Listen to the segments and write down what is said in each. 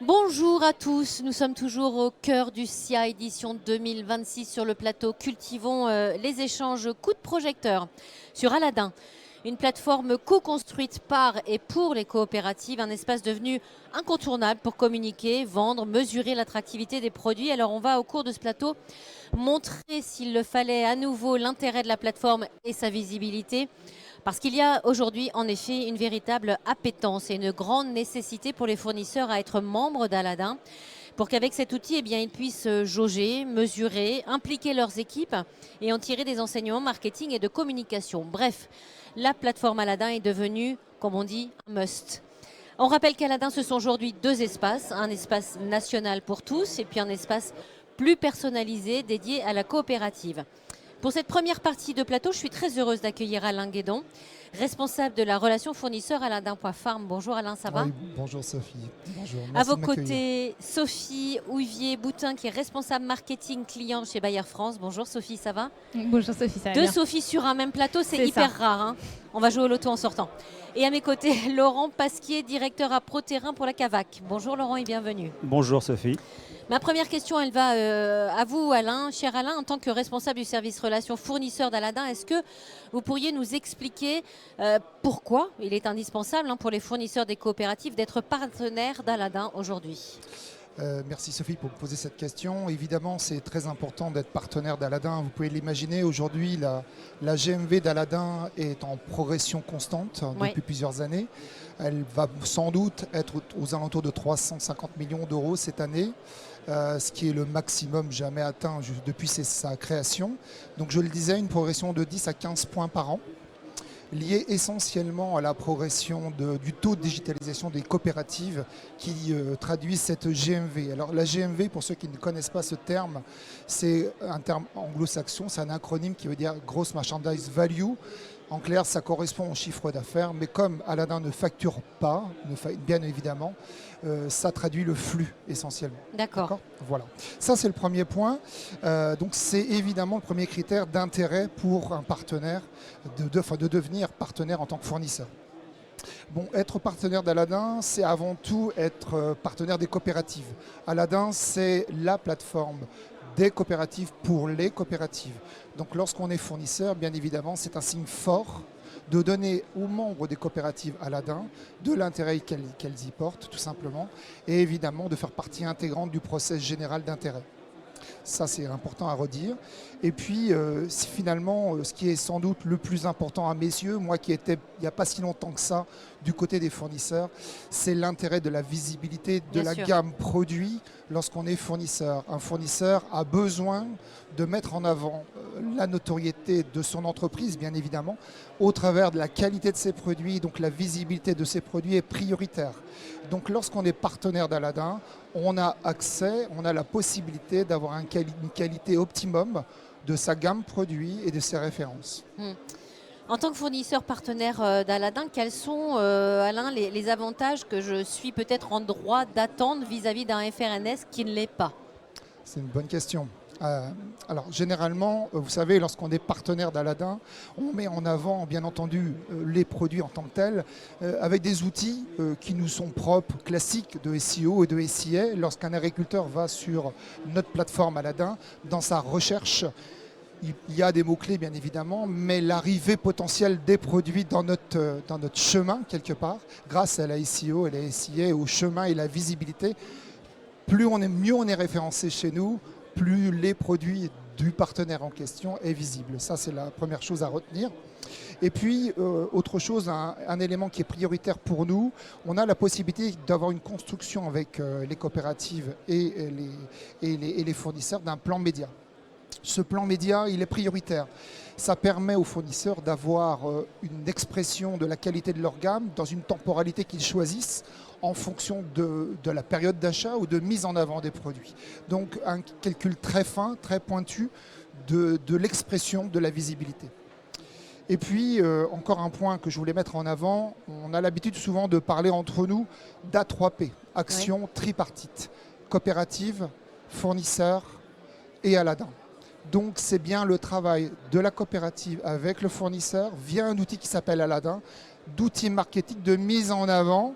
Bonjour à tous, nous sommes toujours au cœur du SIA édition 2026 sur le plateau. Cultivons les échanges coup de projecteur sur Aladdin, une plateforme co-construite par et pour les coopératives, un espace devenu incontournable pour communiquer, vendre, mesurer l'attractivité des produits. Alors on va au cours de ce plateau montrer, s'il le fallait, à nouveau l'intérêt de la plateforme et sa visibilité. Parce qu'il y a aujourd'hui en effet une véritable appétence et une grande nécessité pour les fournisseurs à être membres d'Aladdin pour qu'avec cet outil, eh bien, ils puissent jauger, mesurer, impliquer leurs équipes et en tirer des enseignements marketing et de communication. Bref, la plateforme Aladdin est devenue, comme on dit, un must. On rappelle qu'Aladdin, ce sont aujourd'hui deux espaces, un espace national pour tous et puis un espace plus personnalisé dédié à la coopérative. Pour cette première partie de plateau, je suis très heureuse d'accueillir Alain Guédon, responsable de la relation fournisseur Aladdin.farm. Bonjour Alain, ça va? Oui, bonjour Sophie. Bonjour, À merci vos de m'accueillir. côtés, Sophie Houvier-Boutin, qui est responsable marketing client chez Bayer France. Bonjour Sophie, ça va? Bonjour Sophie, ça va Deux bien. Sophie sur un même plateau, c'est C'est hyper ça. rare, hein. On va jouer au loto en sortant. Et à mes côtés, Laurent Pasquier, directeur à ProTerrain pour la CAVAC. Bonjour Laurent et bienvenue. Bonjour Sophie. Ma première question, elle va à vous Alain. Cher Alain, en tant que responsable du service relations fournisseurs d'Aladdin, est-ce que vous pourriez nous expliquer pourquoi il est indispensable pour les fournisseurs des coopératives d'être partenaires d'Aladdin aujourd'hui? Merci Sophie pour me poser cette question. Évidemment, c'est très important d'être partenaire d'Aladdin. Vous pouvez l'imaginer, aujourd'hui, la GMV d'Aladdin est en progression constante depuis plusieurs années. Elle va sans doute être aux alentours de 350 millions d'euros cette année, ce qui est le maximum jamais atteint depuis sa création. Donc je le disais, une progression de 10 à 15 points par an, lié essentiellement à la progression du taux de digitalisation des coopératives qui traduisent cette GMV. Alors la GMV, pour ceux qui ne connaissent pas ce terme, c'est un terme anglo-saxon, c'est un acronyme qui veut dire Gross Merchandise Value. En clair, ça correspond au chiffre d'affaires, mais comme Aladdin ne facture pas, bien évidemment, ça traduit le flux essentiellement. D'accord. Voilà. Ça, c'est le premier point. Donc, c'est évidemment le premier critère d'intérêt pour un partenaire, de devenir partenaire en tant que fournisseur. Bon, être partenaire d'Aladdin, c'est avant tout être partenaire des coopératives. Aladdin, c'est la plateforme des coopératives pour les coopératives. Donc lorsqu'on est fournisseur, bien évidemment, c'est un signe fort de donner aux membres des coopératives Aladdin de l'intérêt qu'elles y portent, tout simplement, et évidemment de faire partie intégrante du process général d'intérêt. Ça, c'est important à redire. Et puis, finalement, ce qui est sans doute le plus important à mes yeux, moi qui étais il n'y a pas si longtemps que ça du côté des fournisseurs, c'est l'intérêt de la visibilité de la gamme produit lorsqu'on est fournisseur. Un fournisseur a besoin de mettre en avant la notoriété de son entreprise, bien évidemment, au travers de la qualité de ses produits. Donc la visibilité de ses produits est prioritaire. Donc lorsqu'on est partenaire d'Aladdin, on a accès, on a la possibilité d'avoir une qualité optimum de sa gamme produit et de ses références. En tant que fournisseur partenaire d'Aladdin, quels sont, Alain, les avantages que je suis peut-être en droit d'attendre vis-à-vis d'un FRNS qui ne l'est pas? C'est une bonne question. Alors généralement, vous savez, lorsqu'on est partenaire d'Aladdin, on met en avant bien entendu les produits en tant que tels, avec des outils qui nous sont propres, classiques de SEO et de SIA. Lorsqu'un agriculteur va sur notre plateforme Aladdin, dans sa recherche, il y a des mots-clés bien évidemment, mais l'arrivée potentielle des produits dans notre chemin quelque part, grâce à la SEO et la SIA, au chemin et la visibilité, mieux on est référencé chez nous, plus les produits du partenaire en question est visible. Ça, c'est la première chose à retenir. Et puis, autre chose, un élément qui est prioritaire pour nous, on a la possibilité d'avoir une construction avec les coopératives et les fournisseurs d'un plan média. Ce plan média, il est prioritaire. Ça permet aux fournisseurs d'avoir une expression de la qualité de leur gamme dans une temporalité qu'ils choisissent en fonction de la période d'achat ou de mise en avant des produits. Donc un calcul très fin, très pointu de l'expression de la visibilité. Et puis, encore un point que je voulais mettre en avant, on a l'habitude souvent de parler entre nous d'A3P, action tripartite, coopérative, fournisseur et Aladdin. Donc c'est bien le travail de la coopérative avec le fournisseur via un outil qui s'appelle Aladdin, d'outils marketing, de mise en avant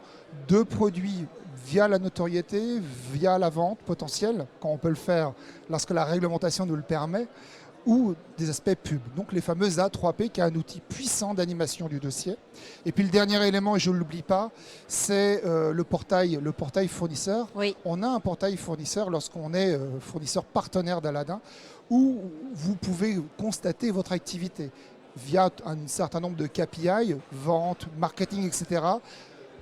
de produits via la notoriété, via la vente potentielle, quand on peut le faire lorsque la réglementation nous le permet, ou des aspects pub. Donc les fameuses A3P, qui est un outil puissant d'animation du dossier. Et puis le dernier élément, et je ne l'oublie pas, c'est le portail fournisseur. Oui. On a un portail fournisseur lorsqu'on est fournisseur partenaire d'Aladdin, où vous pouvez constater votre activité via un certain nombre de KPI, vente, marketing, etc.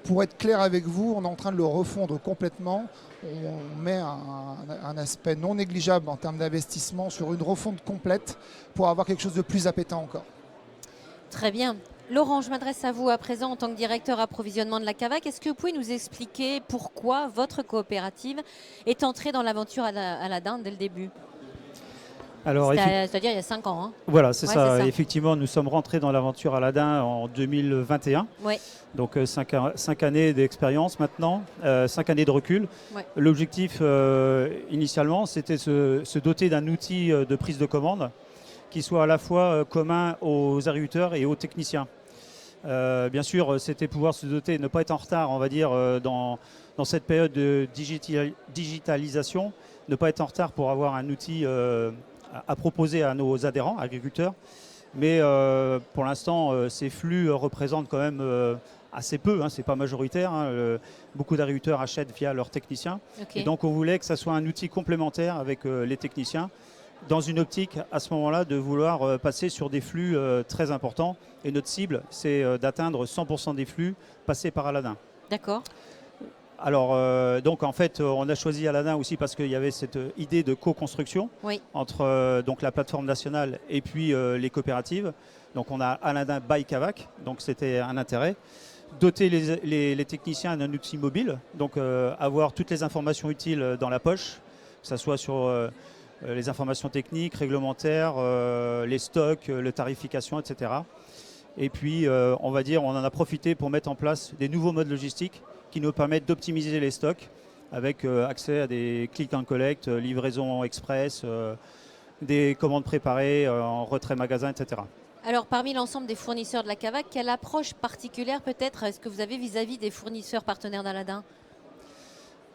Pour être clair avec vous, on est en train de le refondre complètement. On met un aspect non négligeable en termes d'investissement sur une refonte complète pour avoir quelque chose de plus appétant encore. Très bien. Laurent, je m'adresse à vous à présent en tant que directeur approvisionnement de la CAVAC. Est-ce que vous pouvez nous expliquer pourquoi votre coopérative est entrée dans l'aventure Aladdin dès le début? Alors, c'est-à-dire il y a 5 ans. Hein. Voilà, c'est Ouais, ça. c'est ça. Effectivement, nous sommes rentrés dans l'aventure Aladdin en 2021. Ouais. Donc 5 années d'expérience maintenant, 5 années de recul. Ouais. L'objectif initialement, c'était se doter d'un outil de prise de commande qui soit à la fois commun aux agriculteurs et aux techniciens. Bien sûr, c'était pouvoir se doter, ne pas être en retard, on va dire, dans cette période de digitalisation, ne pas être en retard pour avoir un outil à proposer à nos adhérents, agriculteurs. Mais pour l'instant, ces flux représentent quand même assez peu, hein, c'est pas majoritaire. Hein, beaucoup d'agriculteurs achètent via leurs techniciens. Okay. Et donc on voulait que ça soit un outil complémentaire avec les techniciens, dans une optique à ce moment-là de vouloir passer sur des flux très importants. Et notre cible, c'est d'atteindre 100% des flux passés par Aladdin. D'accord. Alors, donc en fait, on a choisi Aladdin aussi parce qu'il y avait cette idée de co-construction entre donc la plateforme nationale et puis les coopératives. Donc on a Aladdin by CAVAC, donc c'était un intérêt. Doter les techniciens d'un outil mobile, donc avoir toutes les informations utiles dans la poche, que ce soit sur les informations techniques, réglementaires, les stocks, la tarification, etc. Et puis, on va dire, on en a profité pour mettre en place des nouveaux modes logistiques qui nous permettent d'optimiser les stocks avec accès à des click and collect, livraison express, des commandes préparées en retrait magasin, etc. Alors, parmi l'ensemble des fournisseurs de la CAVAC, quelle approche particulière peut-être est-ce que vous avez vis-à-vis des fournisseurs partenaires d'Aladdin?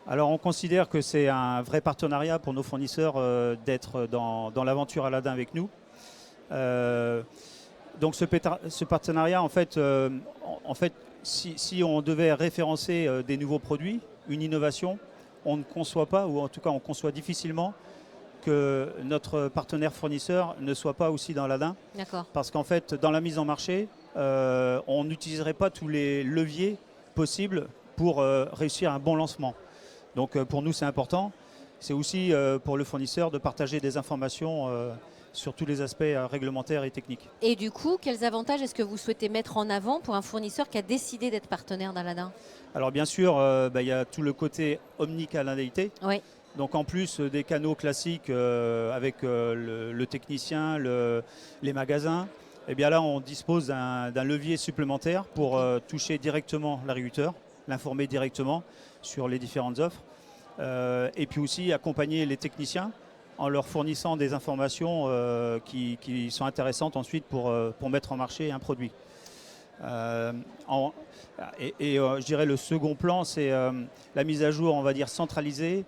Alors, on considère que c'est un vrai partenariat pour nos fournisseurs d'être dans l'aventure Aladdin avec nous. Donc, ce partenariat, en fait, si on devait référencer des nouveaux produits, une innovation, on ne conçoit pas, ou en tout cas on conçoit difficilement que notre partenaire fournisseur ne soit pas aussi dans Aladdin. D'accord. Parce qu'en fait, dans la mise en marché, on n'utiliserait pas tous les leviers possibles pour réussir un bon lancement. Donc pour nous, c'est important. C'est aussi pour le fournisseur de partager des informations sur tous les aspects réglementaires et techniques. Et du coup, quels avantages est-ce que vous souhaitez mettre en avant pour un fournisseur qui a décidé d'être partenaire d'Aladdin? Alors bien sûr, y a tout le côté omnicanalité. Oui. Donc en plus des canaux classiques avec le technicien, les magasins, et bien là on dispose d'un levier supplémentaire pour toucher directement l'agriculteur, l'informer directement sur les différentes offres, et puis aussi accompagner les techniciens en leur fournissant des informations qui sont intéressantes ensuite pour mettre en marché un produit. Je dirais le second plan, c'est la mise à jour, on va dire, centralisée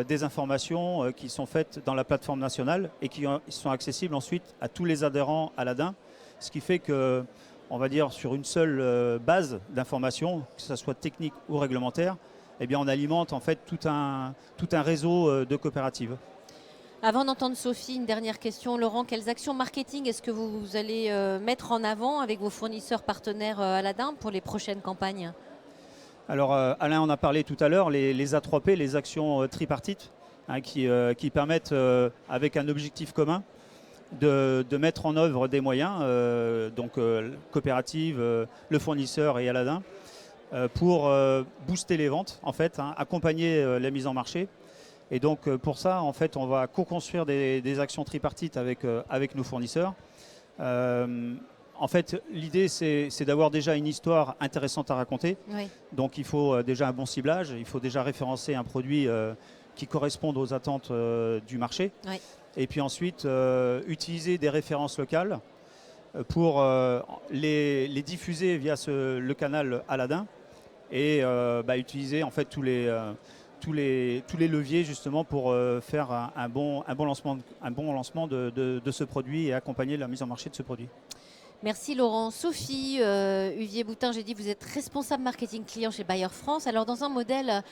des informations qui sont faites dans la plateforme nationale et qui sont accessibles ensuite à tous les adhérents Aladdin, ce qui fait que, on va dire, sur une seule base d'informations, que ce soit technique ou réglementaire, eh bien, on alimente en fait tout un réseau de coopératives. Avant d'entendre Sophie, une dernière question. Laurent, quelles actions marketing est-ce que vous allez mettre en avant avec vos fournisseurs partenaires Aladdin pour les prochaines campagnes? Alors Alain en a parlé tout à l'heure, les A3P, les actions tripartites, hein, qui permettent, avec un objectif commun, de mettre en œuvre des moyens, donc coopérative, le fournisseur et Aladdin, pour booster les ventes, en fait, hein, accompagner la mise en marché. Et donc pour ça, en fait, on va co-construire des actions tripartites avec nos fournisseurs. En fait, l'idée, c'est d'avoir déjà une histoire intéressante à raconter. Oui. Donc il faut déjà un bon ciblage, il faut déjà référencer un produit qui corresponde aux attentes du marché. Oui. et puis ensuite utiliser des références locales pour les diffuser via le canal Aladdin et utiliser en fait tous les leviers justement pour faire un bon lancement de ce produit et accompagner la mise en marché de ce produit. Merci Laurent. Sophie Huvier-Boutin, j'ai dit vous êtes responsable marketing client chez Bayer France. Alors dans un modèle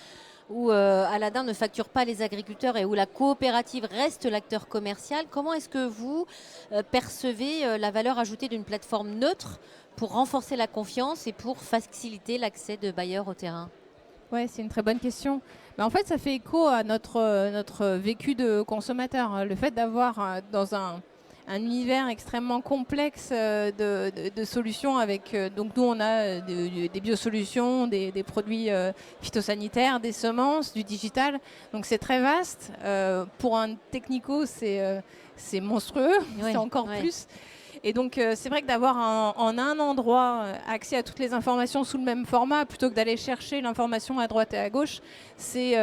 où Aladdin ne facture pas les agriculteurs et où la coopérative reste l'acteur commercial, comment est-ce que vous percevez la valeur ajoutée d'une plateforme neutre pour renforcer la confiance et pour faciliter l'accès de Bayer au terrain? Oui, c'est une très bonne question. En fait, ça fait écho à notre vécu de consommateur. Le fait d'avoir dans un univers extrêmement complexe de solutions avec donc nous on a des biosolutions, des produits phytosanitaires, des semences, du digital, donc c'est très vaste. Pour un technico c'est monstrueux, oui, c'est encore plus. Et donc c'est vrai que d'avoir en un endroit accès à toutes les informations sous le même format plutôt que d'aller chercher l'information à droite et à gauche, c'est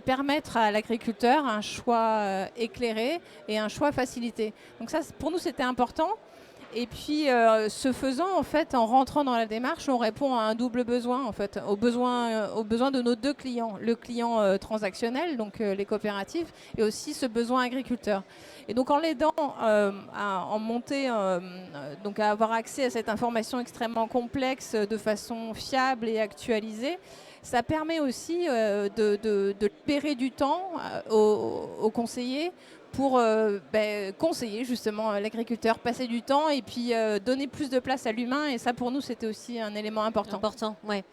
permettre à l'agriculteur un choix éclairé et un choix facilité. Donc ça, pour nous, c'était important. Et puis, ce faisant, en fait, en rentrant dans la démarche, on répond à un double besoin, en fait, aux besoins de nos deux clients. Le client transactionnel, donc les coopératives, et aussi ce besoin agriculteur. Et donc, en l'aidant en monter, donc à avoir accès à cette information extrêmement complexe de façon fiable et actualisée, ça permet aussi de libérer du temps aux conseillers pour conseiller justement l'agriculteur, passer du temps et puis donner plus de place à l'humain. Et ça, pour nous, c'était aussi un élément important. Ouais.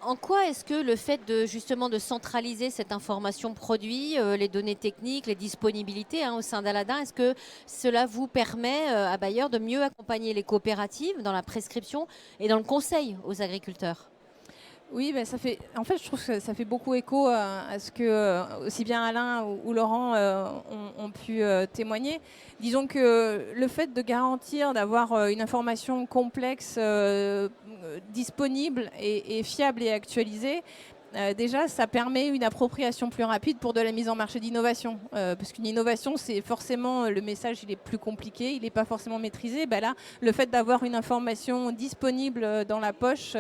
En quoi est-ce que le fait justement de centraliser cette information produit, les données techniques, les disponibilités au sein d'Aladdin, est-ce que cela vous permet à Bayer de mieux accompagner les coopératives dans la prescription et dans le conseil aux agriculteurs ? Oui, en fait, je trouve que ça fait beaucoup écho à ce que aussi bien Alain ou Laurent ont pu témoigner. Disons que le fait de garantir d'avoir une information complexe, disponible et fiable et actualisée, déjà, ça permet une appropriation plus rapide pour de la mise en marché d'innovation. Parce qu'une innovation, c'est forcément, le message il est plus compliqué, il n'est pas forcément maîtrisé. Là, le fait d'avoir une information disponible dans la poche,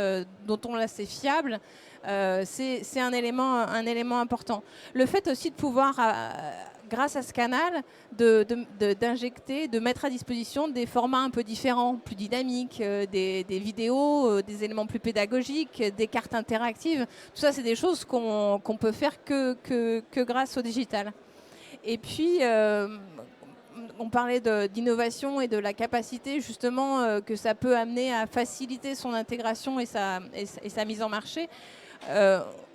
dont on la sait fiable, c'est un élément important. Le fait aussi de pouvoir, grâce à ce canal, d'injecter, de mettre à disposition des formats un peu différents, plus dynamiques, des vidéos, des éléments plus pédagogiques, des cartes interactives. Tout ça, c'est des choses qu'on peut faire que grâce au digital. Et puis, on parlait d'innovation et de la capacité justement que ça peut amener à faciliter son intégration et sa mise en marché.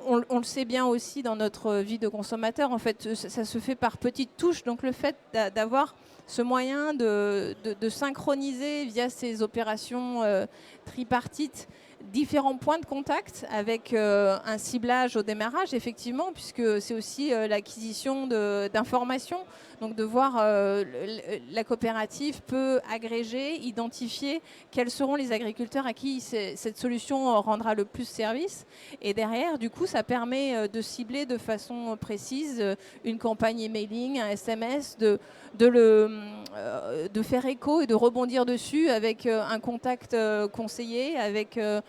On le sait bien aussi dans notre vie de consommateur, en fait, ça se fait par petites touches. Donc le fait d'avoir ce moyen de synchroniser via ces opérations tripartites différents points de contact avec un ciblage au démarrage, effectivement, puisque c'est aussi l'acquisition d'informations. Donc de voir la coopérative peut agréger, identifier quels seront les agriculteurs à qui cette solution rendra le plus service. Et derrière, du coup, ça permet de cibler de façon précise une campagne emailing, un SMS, de faire écho et de rebondir dessus avec un contact conseillé, avec un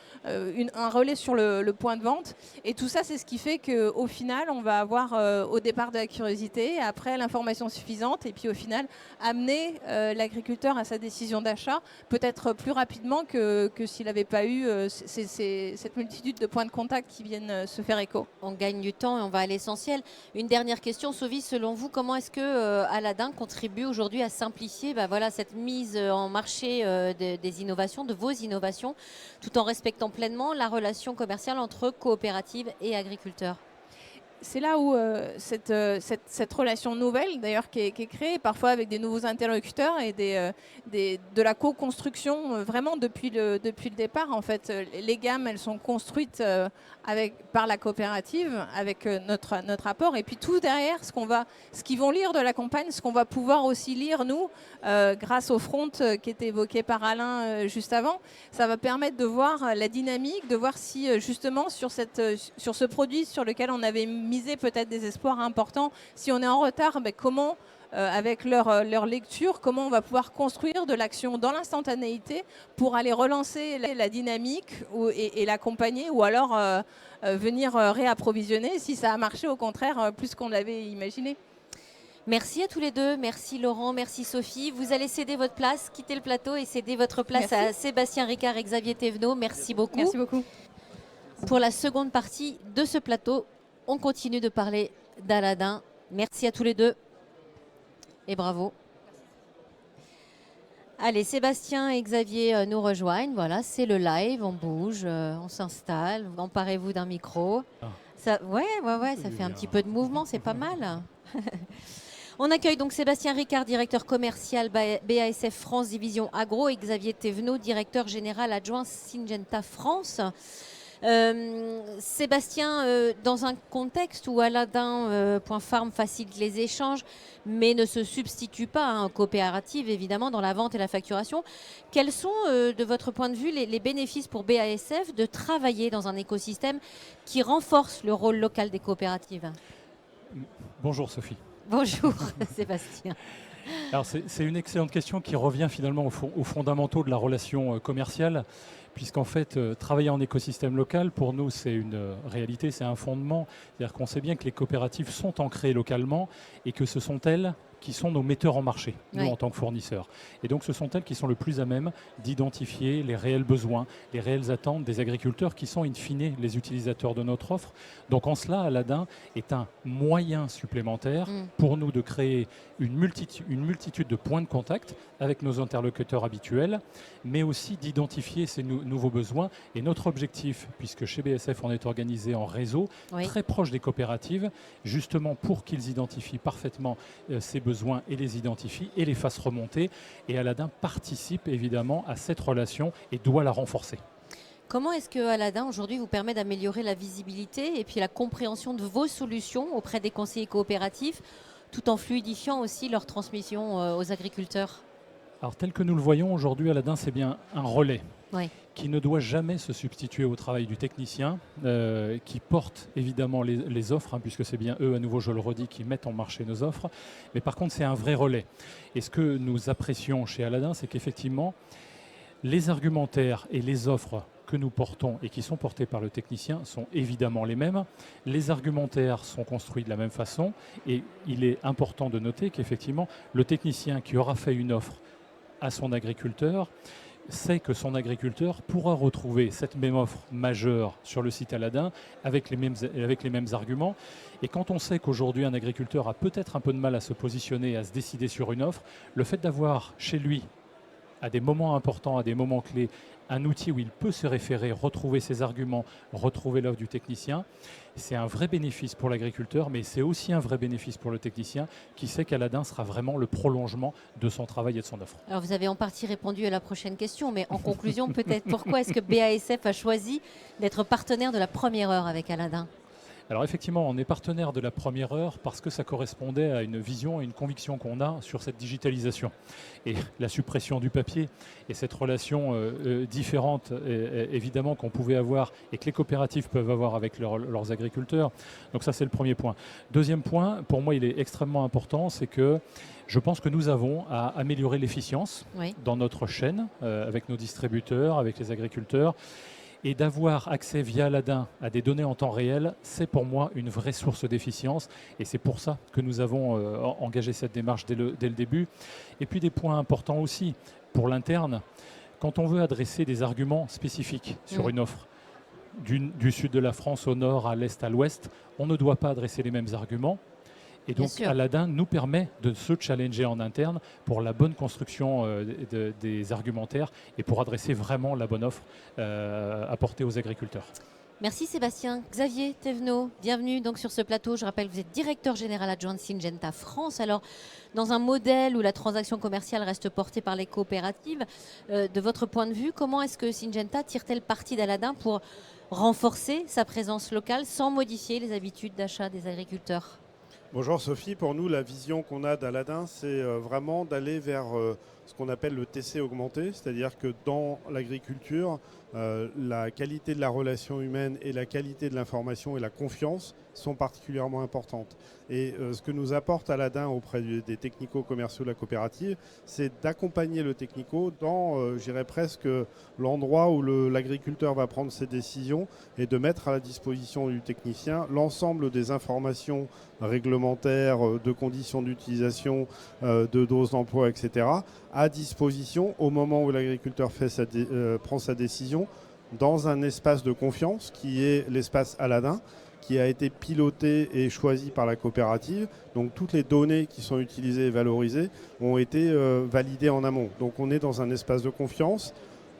relais sur le point de vente. Et tout ça, c'est ce qui fait qu'au final, on va avoir au départ de la curiosité, après l'information suffisante, et puis au final, amener l'agriculteur à sa décision d'achat peut-être plus rapidement que s'il n'avait pas eu cette multitude de points de contact qui viennent se faire écho. On gagne du temps et on va à l'essentiel. Une dernière question, Sophie, selon vous, comment est-ce que Aladdin contribue aujourd'hui à simplifier cette mise en marché des innovations, de vos innovations, tout en respectant pleinement la relation commerciale entre coopératives et agriculteurs? C'est là où cette relation nouvelle, d'ailleurs, qui est créée, parfois avec des nouveaux interlocuteurs et de la co-construction, vraiment depuis le départ. En fait, les gammes, elles sont construites par la coopérative, avec notre apport. Et puis tout derrière, ce qu'ils vont lire de la campagne, ce qu'on va pouvoir aussi lire, nous, grâce au front qui était évoqué par Alain juste avant, ça va permettre de voir la dynamique, de voir si, justement, sur ce produit sur lequel on avait miser peut-être des espoirs importants. Si on est en retard, comment avec leur lecture, comment on va pouvoir construire de l'action dans l'instantanéité pour aller relancer la dynamique et l'accompagner, ou alors venir réapprovisionner si ça a marché au contraire plus qu'on l'avait imaginé. Merci à tous les deux, merci Laurent, merci Sophie. Vous allez céder votre place, quitter le plateau et céder votre place à Sébastien Ricard et Xavier Thévenot. Merci beaucoup. Merci beaucoup. Pour la seconde partie de ce plateau, on continue de parler d'Aladin. Merci à tous les deux et bravo. Allez, Sébastien et Xavier nous rejoignent. Voilà, c'est le live, on bouge, on s'installe. Emparez-vous d'un micro. Ça, ouais, ça fait un petit peu de mouvement, c'est pas mal. On accueille donc Sébastien Ricard, directeur commercial BASF France Division Agro, et Xavier Thévenot, directeur général adjoint Syngenta France. Sébastien, dans un contexte où Aladin.farm facilite les échanges, mais ne se substitue pas aux coopératives, évidemment, dans la vente et la facturation, quels sont, de votre point de vue, les bénéfices pour BASF de travailler dans un écosystème qui renforce le rôle local des coopératives ? Bonjour Sophie. Bonjour Sébastien. Alors c'est une excellente question qui revient finalement aux fondamentaux de la relation commerciale, puisqu'en fait travailler en écosystème local, pour nous c'est une réalité, c'est un fondement. C'est-à-dire qu'on sait bien que les coopératives sont ancrées localement et que ce sont elles qui sont nos metteurs en marché, nous en tant que fournisseurs. Et donc ce sont elles qui sont le plus à même d'identifier les réels besoins, les réelles attentes des agriculteurs qui sont in fine les utilisateurs de notre offre. Donc en cela, Aladin est un moyen supplémentaire pour nous de créer une multitude de points de contact avec nos interlocuteurs habituels, mais aussi d'identifier ces nouveaux besoins. Et notre objectif, puisque chez BASF on est organisé en réseau, très proche des coopératives, justement pour qu'ils identifient parfaitement ces besoins et les identifient et les fassent remonter. Et Aladin participe évidemment à cette relation et doit la renforcer. Comment est-ce que Aladin aujourd'hui vous permet d'améliorer la visibilité et puis la compréhension de vos solutions auprès des conseillers coopératifs, tout en fluidifiant aussi leur transmission aux agriculteurs ? Alors tel que nous le voyons aujourd'hui, Aladin c'est bien un relais qui ne doit jamais se substituer au travail du technicien, qui porte évidemment les offres, puisque c'est bien eux, à nouveau je le redis, qui mettent en marché nos offres. Mais par contre c'est un vrai relais. Et ce que nous apprécions chez Aladin, c'est qu'effectivement les argumentaires et les offres que nous portons et qui sont portés par le technicien sont évidemment les mêmes. Les argumentaires sont construits de la même façon et il est important de noter qu'effectivement le technicien qui aura fait une offre à son agriculteur sait que son agriculteur pourra retrouver cette même offre majeure sur le site Aladin avec les mêmes arguments. Et quand on sait qu'aujourd'hui un agriculteur a peut-être un peu de mal à se positionner, à se décider sur une offre, le fait d'avoir chez lui, à des moments importants, à des moments clés, un outil où il peut se référer, retrouver ses arguments, retrouver l'offre du technicien, c'est un vrai bénéfice pour l'agriculteur, mais c'est aussi un vrai bénéfice pour le technicien qui sait qu'Aladin sera vraiment le prolongement de son travail et de son offre. Alors vous avez en partie répondu à la prochaine question, mais en conclusion peut-être, pourquoi est-ce que BASF a choisi d'être partenaire de la première heure avec Aladin ? Alors effectivement, on est partenaire de la première heure parce que ça correspondait à une vision et une conviction qu'on a sur cette digitalisation. Et la suppression du papier et cette relation différente, évidemment, qu'on pouvait avoir et que les coopératives peuvent avoir avec leurs agriculteurs. Donc ça, c'est le premier point. Deuxième point, pour moi, il est extrêmement important, c'est que je pense que nous avons à améliorer l'efficience dans notre chaîne avec nos distributeurs, avec les agriculteurs. Et d'avoir accès via Aladin à des données en temps réel, c'est pour moi une vraie source d'efficience. Et c'est pour ça que nous avons engagé cette démarche dès le début. Et puis des points importants aussi pour l'interne. Quand on veut adresser des arguments spécifiques sur une offre, du sud de la France au nord, à l'est, à l'ouest, on ne doit pas adresser les mêmes arguments. Et donc Aladin nous permet de se challenger en interne pour la bonne construction des argumentaires et pour adresser vraiment la bonne offre apportée aux agriculteurs. Merci Sébastien. Xavier Thévenot, bienvenue donc sur ce plateau. Je rappelle que vous êtes directeur général adjoint de Syngenta France. Alors, dans un modèle où la transaction commerciale reste portée par les coopératives, de votre point de vue, comment est-ce que Syngenta tire-t-elle parti d'Aladin pour renforcer sa présence locale sans modifier les habitudes d'achat des agriculteurs ? Bonjour Sophie, pour nous la vision qu'on a d'Aladin c'est vraiment d'aller vers ce qu'on appelle le TC augmenté, c'est-à-dire que dans l'agriculture, la qualité de la relation humaine et la qualité de l'information et la confiance sont particulièrement importantes. Et ce que nous apporte Aladin auprès des technico-commerciaux de la coopérative, c'est d'accompagner le technico dans, je dirais presque, l'endroit où l'agriculteur va prendre ses décisions et de mettre à la disposition du technicien l'ensemble des informations réglementaires, de conditions d'utilisation, de doses d'emploi, etc., à disposition au moment où l'agriculteur prend sa décision dans un espace de confiance qui est l'espace Aladin, qui a été piloté et choisi par la coopérative. Donc toutes les données qui sont utilisées et valorisées ont été validées en amont. Donc on est dans un espace de confiance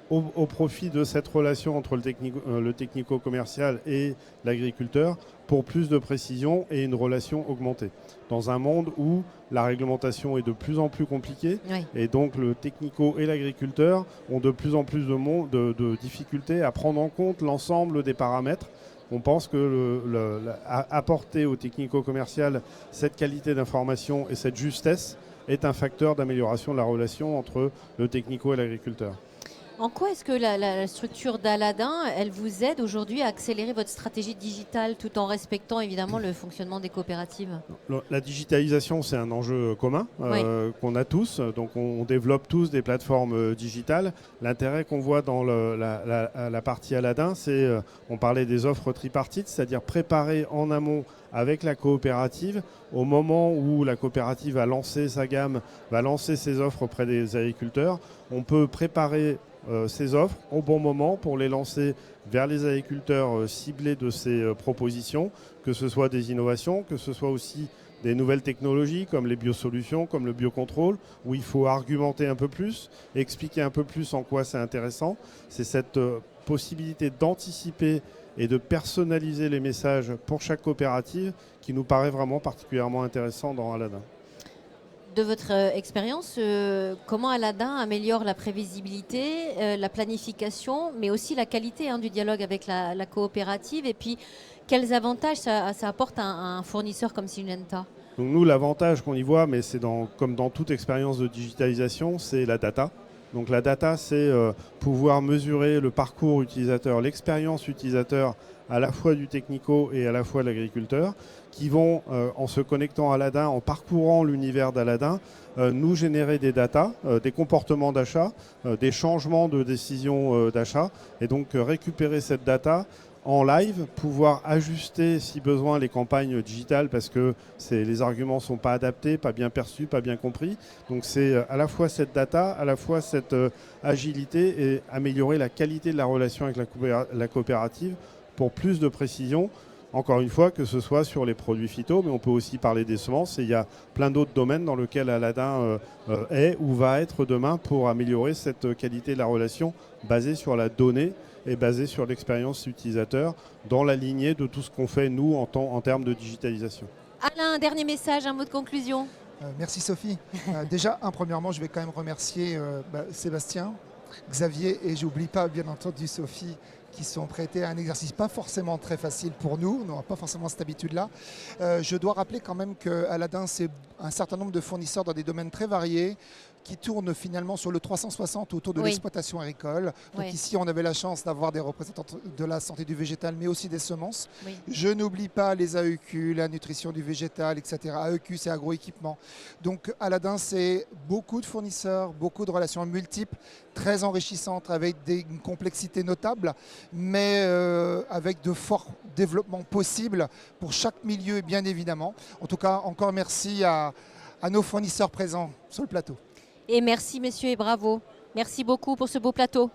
au profit de cette relation entre le technico-commercial et l'agriculteur pour plus de précision et une relation augmentée. Dans un monde où la réglementation est de plus en plus compliquée, oui. Et donc le technico et l'agriculteur ont de plus en plus de difficultés à prendre en compte l'ensemble des paramètres. On pense que apporter au technico-commercial cette qualité d'information et cette justesse est un facteur d'amélioration de la relation entre le technico et l'agriculteur. En quoi est-ce que la structure d'Aladin, elle vous aide aujourd'hui à accélérer votre stratégie digitale tout en respectant évidemment le fonctionnement des coopératives ? La digitalisation, c'est un enjeu commun oui. Qu'on a tous. Donc on développe tous des plateformes digitales. L'intérêt qu'on voit dans la partie Aladin, c'est, on parlait des offres tripartites, c'est-à-dire préparer en amont avec la coopérative, au moment où la coopérative va lancer sa gamme, va lancer ses offres auprès des agriculteurs, on peut préparer ces offres au bon moment pour les lancer vers les agriculteurs ciblés de ces propositions, que ce soit des innovations, que ce soit aussi des nouvelles technologies comme les biosolutions, comme le biocontrôle, où il faut argumenter un peu plus, expliquer un peu plus en quoi c'est intéressant. C'est cette possibilité d'anticiper et de personnaliser les messages pour chaque coopérative qui nous paraît vraiment particulièrement intéressant dans Aladin. De votre expérience, comment Aladin améliore la prévisibilité, la planification, mais aussi la qualité du dialogue avec la coopérative, et puis quels avantages ça apporte à un fournisseur comme Syngenta ? Donc nous, l'avantage qu'on y voit, mais c'est comme dans toute expérience de digitalisation, c'est la data. Donc la data, c'est pouvoir mesurer le parcours utilisateur, l'expérience utilisateur à la fois du technico et à la fois de l'agriculteur, qui vont, en se connectant à Aladin, en parcourant l'univers d'Aladin, nous générer des datas, des comportements d'achat, des changements de décision d'achat, et donc récupérer cette data en live, pouvoir ajuster si besoin les campagnes digitales parce que les arguments ne sont pas adaptés, pas bien perçus, pas bien compris. Donc c'est à la fois cette data, à la fois cette agilité et améliorer la qualité de la relation avec la coopérative pour plus de précision. Encore une fois, que ce soit sur les produits phyto, mais on peut aussi parler des semences. Et il y a plein d'autres domaines dans lesquels Aladin est ou va être demain pour améliorer cette qualité de la relation basée sur la donnée et basée sur l'expérience utilisateur dans la lignée de tout ce qu'on fait, nous, en termes de digitalisation. Alain, un dernier message, un mot de conclusion. Merci Sophie. Déjà, premièrement, je vais quand même remercier Sébastien, Xavier et j'oublie pas bien entendu Sophie, qui sont prêtés à un exercice pas forcément très facile pour nous. On n'aura pas forcément cette habitude-là. Je dois rappeler quand même qu'Aladin, c'est un certain nombre de fournisseurs dans des domaines très variés qui tournent finalement sur le 360 autour de l'exploitation agricole. Donc ici, on avait la chance d'avoir des représentants de la santé du végétal, mais aussi des semences. Oui. Je n'oublie pas les AEQ, la nutrition du végétal, etc. AEQ, c'est agroéquipement. Donc Aladin, c'est beaucoup de fournisseurs, beaucoup de relations multiples, très enrichissantes, avec une complexité notable, mais avec de forts développements possibles pour chaque milieu, bien évidemment. En tout cas, encore merci à nos fournisseurs présents sur le plateau. Et merci messieurs et bravo. Merci beaucoup pour ce beau plateau.